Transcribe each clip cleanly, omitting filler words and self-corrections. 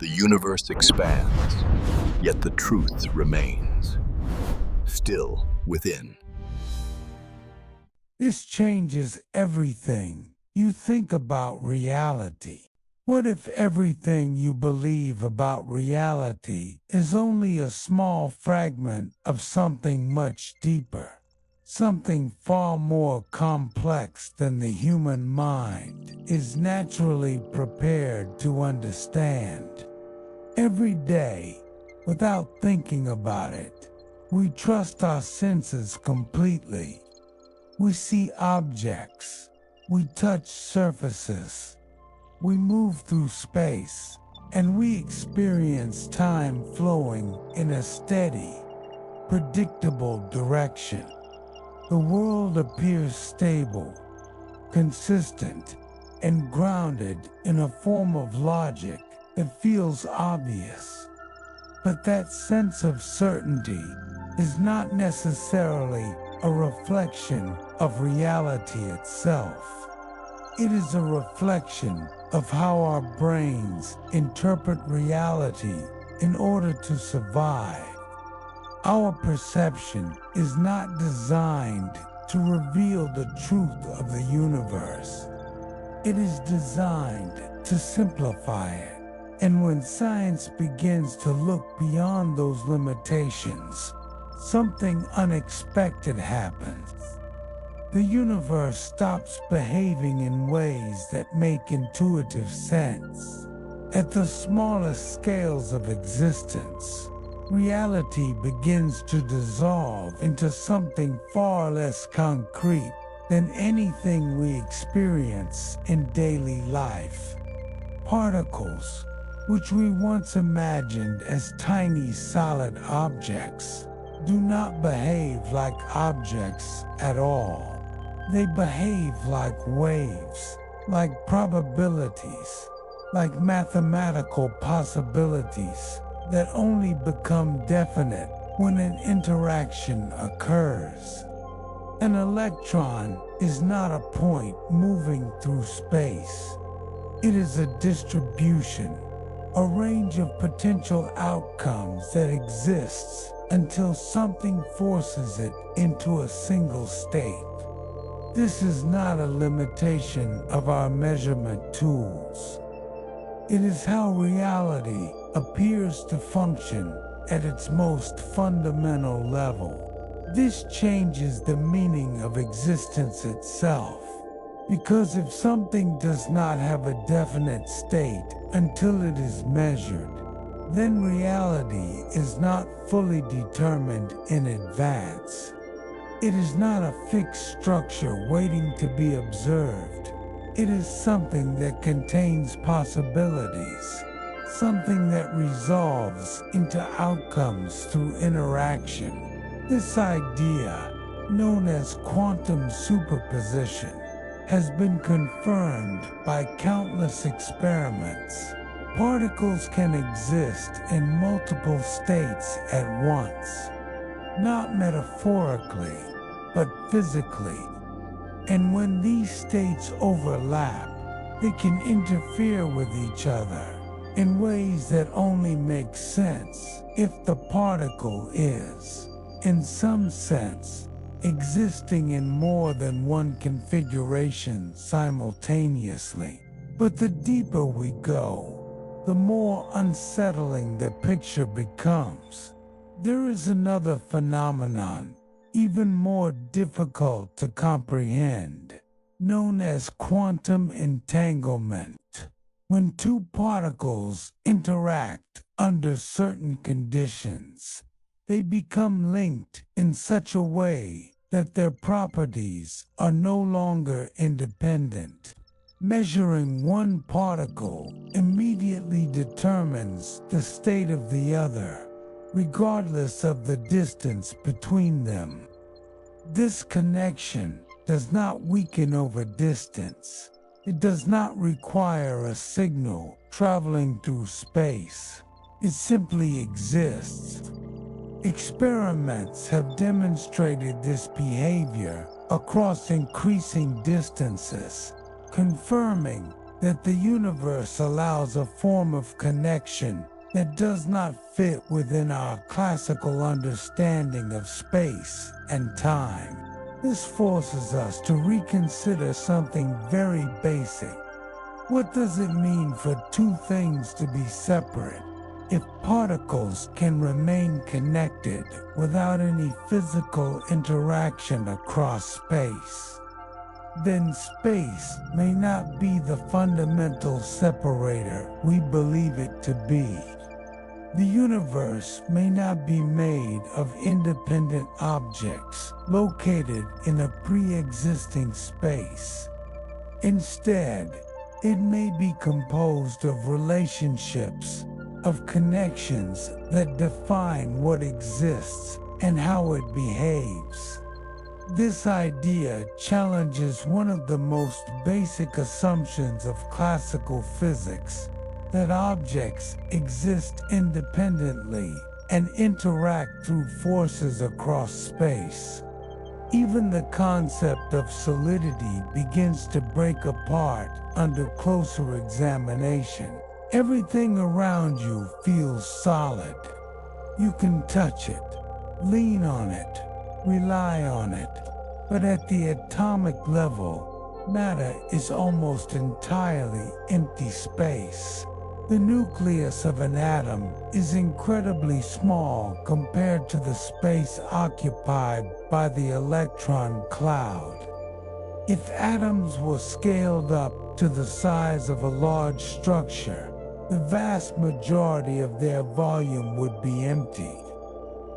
The universe expands, yet the truth remains, still within. This changes everything you think about reality. What if everything you believe about reality is only a small fragment of something much deeper? Something far more complex than the human mind is naturally prepared to understand. Every day, without thinking about it, we trust our senses completely. We see objects, we touch surfaces, we move through space, and we experience time flowing in a steady, predictable direction. The world appears stable, consistent, and grounded in a form of logic that feels obvious. But that sense of certainty is not necessarily a reflection of reality itself. It is a reflection of how our brains interpret reality in order to survive. Our perception is not designed to reveal the truth of the universe. It is designed to simplify it. And when science begins to look beyond those limitations, something unexpected happens. The universe stops behaving in ways that make intuitive sense. At the smallest scales of existence, reality begins to dissolve into something far less concrete than anything we experience in daily life. Particles, which we once imagined as tiny solid objects, do not behave like objects at all. They behave like waves, like probabilities, like mathematical possibilities that only become definite when an interaction occurs. An electron is not a point moving through space. It is a distribution, a range of potential outcomes that exists until something forces it into a single state. This is not a limitation of our measurement tools. It is how reality appears to function at its most fundamental level. This changes the meaning of existence itself, because if something does not have a definite state until it is measured, then reality is not fully determined in advance. It is not a fixed structure waiting to be observed. It is something that contains possibilities, something that resolves into outcomes through interaction. This idea, known as quantum superposition, has been confirmed by countless experiments. Particles can exist in multiple states at once, not metaphorically, but physically. And when these states overlap, they can interfere with each other in ways that only make sense if the particle is, in some sense, existing in more than one configuration simultaneously. But the deeper we go, the more unsettling the picture becomes. There is another phenomenon, even more difficult to comprehend, known as quantum entanglement. When two particles interact under certain conditions, they become linked in such a way that their properties are no longer independent. Measuring one particle immediately determines the state of the other, regardless of the distance between them. This connection does not weaken over distance. It does not require a signal traveling through space. It simply exists. Experiments have demonstrated this behavior across increasing distances, confirming that the universe allows a form of connection that does not fit within our classical understanding of space and time. This forces us to reconsider something very basic. What does it mean for two things to be separate? If particles can remain connected without any physical interaction across space, then space may not be the fundamental separator we believe it to be. The universe may not be made of independent objects located in a pre-existing space. Instead, it may be composed of relationships, of connections that define what exists and how it behaves. This idea challenges one of the most basic assumptions of classical physics, that objects exist independently and interact through forces across space. Even the concept of solidity begins to break apart under closer examination. Everything around you feels solid. You can touch it, lean on it, rely on it. But at the atomic level, matter is almost entirely empty space. The nucleus of an atom is incredibly small compared to the space occupied by the electron cloud. If atoms were scaled up to the size of a large structure, the vast majority of their volume would be empty.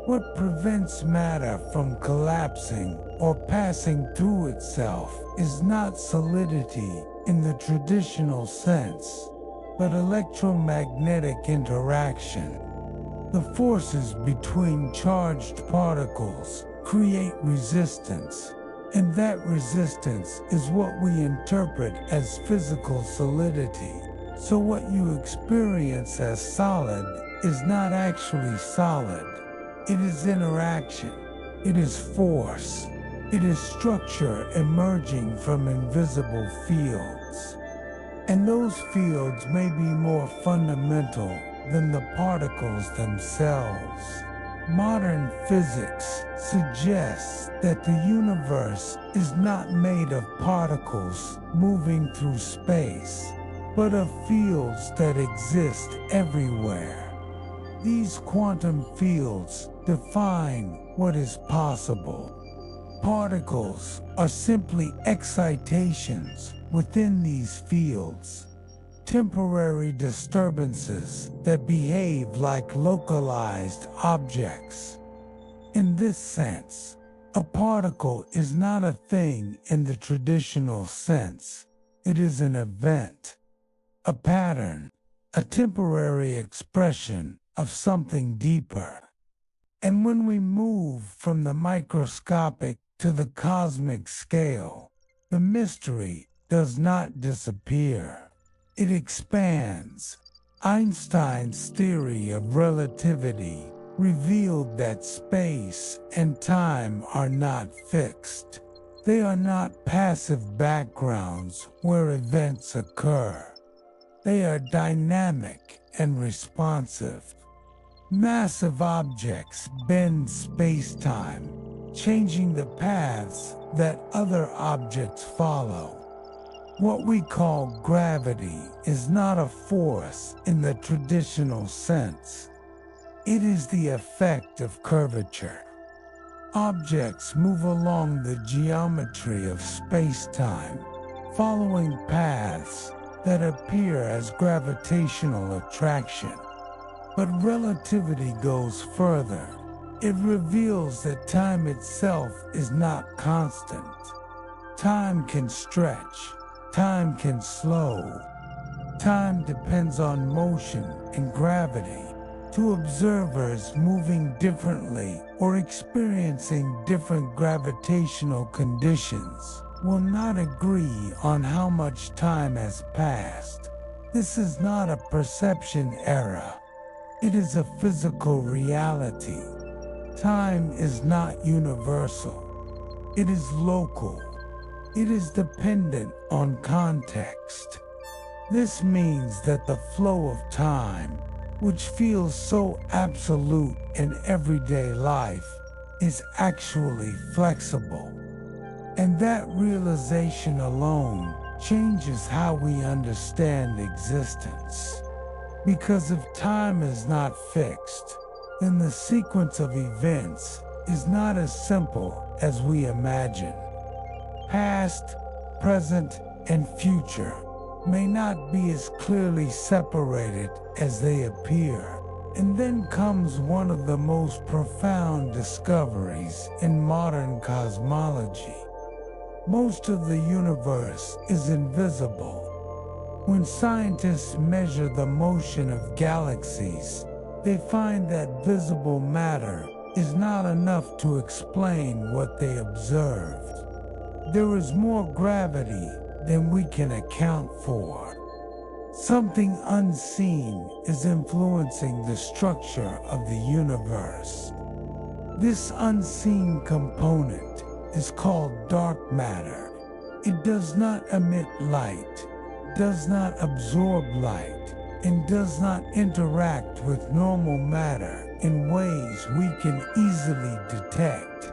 What prevents matter from collapsing or passing through itself is not solidity in the traditional sense, but electromagnetic interaction. The forces between charged particles create resistance, and that resistance is what we interpret as physical solidity. So what you experience as solid is not actually solid. It is interaction. It is force. It is structure emerging from invisible fields. And those fields may be more fundamental than the particles themselves. Modern physics suggests that the universe is not made of particles moving through space, but of fields that exist everywhere. These quantum fields define what is possible. Particles are simply excitations within these fields, temporary disturbances that behave like localized objects. In this sense, a particle is not a thing in the traditional sense. It is an event, a pattern, a temporary expression of something deeper. And when we move from the microscopic to the cosmic scale, the mystery does not disappear. It expands. Einstein's theory of relativity revealed that space and time are not fixed. They are not passive backgrounds where events occur. They are dynamic and responsive. Massive objects bend space-time, changing the paths that other objects follow. What we call gravity is not a force in the traditional sense. It is the effect of curvature. Objects move along the geometry of space-time, following paths that appear as gravitational attraction. But relativity goes further. It reveals that time itself is not constant. Time can stretch. Time can slow. Time depends on motion and gravity. To observers moving differently or experiencing different gravitational conditions will not agree on how much time has passed. This is not a perception error. It is a physical reality. Time is not universal. It is local. It is dependent on context. This means that the flow of time, which feels so absolute in everyday life, is actually flexible. And that realization alone changes how we understand existence. Because if time is not fixed, then the sequence of events is not as simple as we imagine. Past, present, and future may not be as clearly separated as they appear. And then comes one of the most profound discoveries in modern cosmology. Most of the universe is invisible. When scientists measure the motion of galaxies, they find that visible matter is not enough to explain what they observed. There is more gravity than we can account for. Something unseen is influencing the structure of the universe. This unseen component is called dark matter. It does not emit light, does not absorb light, and does not interact with normal matter in ways we can easily detect.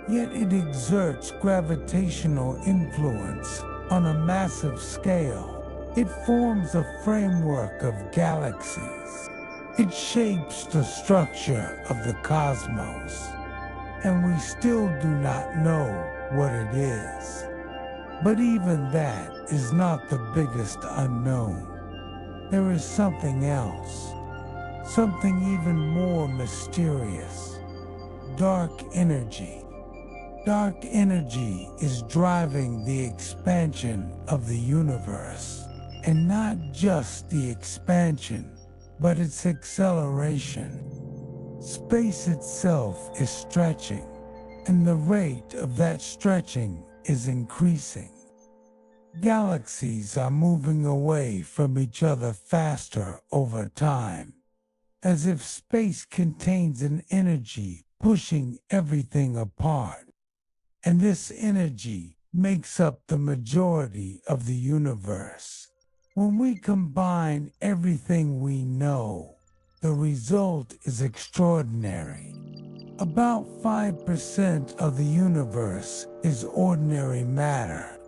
Yet it exerts gravitational influence on a massive scale. It forms a framework of galaxies. It shapes the structure of the cosmos. And we still do not know what it is. But even that is not the biggest unknown. There is something else, something even more mysterious: dark energy. Dark energy is driving the expansion of the universe, and not just the expansion, but its acceleration. Space itself is stretching, and the rate of that stretching is increasing. Galaxies are moving away from each other faster over time, as if space contains an energy pushing everything apart. And this energy makes up the majority of the universe. When we combine everything we know, the result is extraordinary. About 5% of the universe is ordinary matter.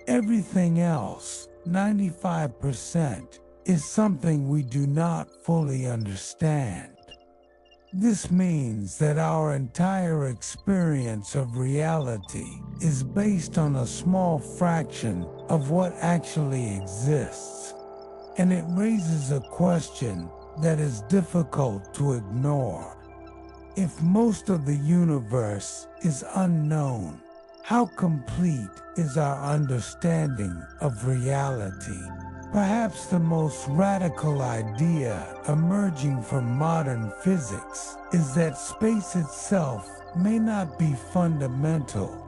Everything else, 95%, is something we do not fully understand. This means that our entire experience of reality is based on a small fraction of what actually exists. And it raises a question that is difficult to ignore. If most of the universe is unknown, how complete is our understanding of reality? Perhaps the most radical idea emerging from modern physics is that space itself may not be fundamental.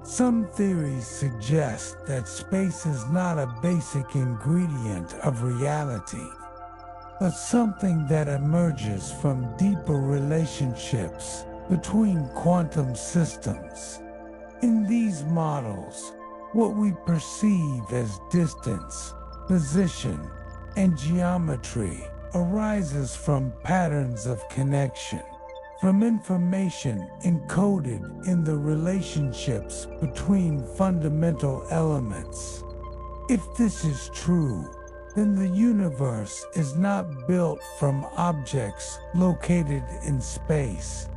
Some theories suggest that space is not a basic ingredient of reality, but something that emerges from deeper relationships between quantum systems. In these models, what we perceive as distance, position, and geometry arises from patterns of connection, from information encoded in the relationships between fundamental elements. If this is true, then the universe is not built from objects located in space.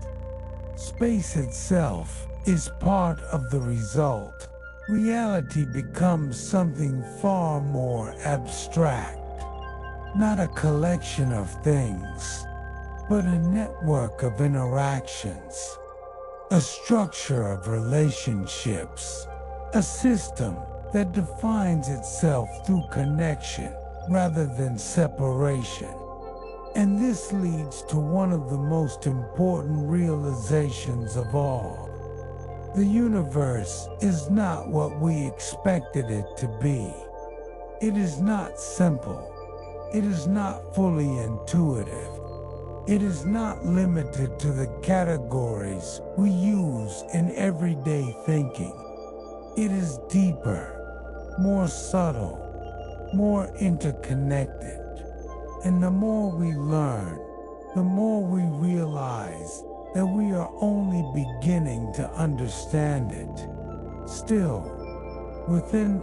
Space itself is part of the result. Reality becomes something far more abstract, not a collection of things, but a network of interactions, a structure of relationships, a system that defines itself through connection rather than separation. And this leads to one of the most important realizations of all. The universe is not what we expected it to be. It is not simple. It is not fully intuitive. It is not limited to the categories we use in everyday thinking. It is deeper, more subtle, more interconnected. And the more we learn, the more we realize that we are only beginning to understand it. Still, within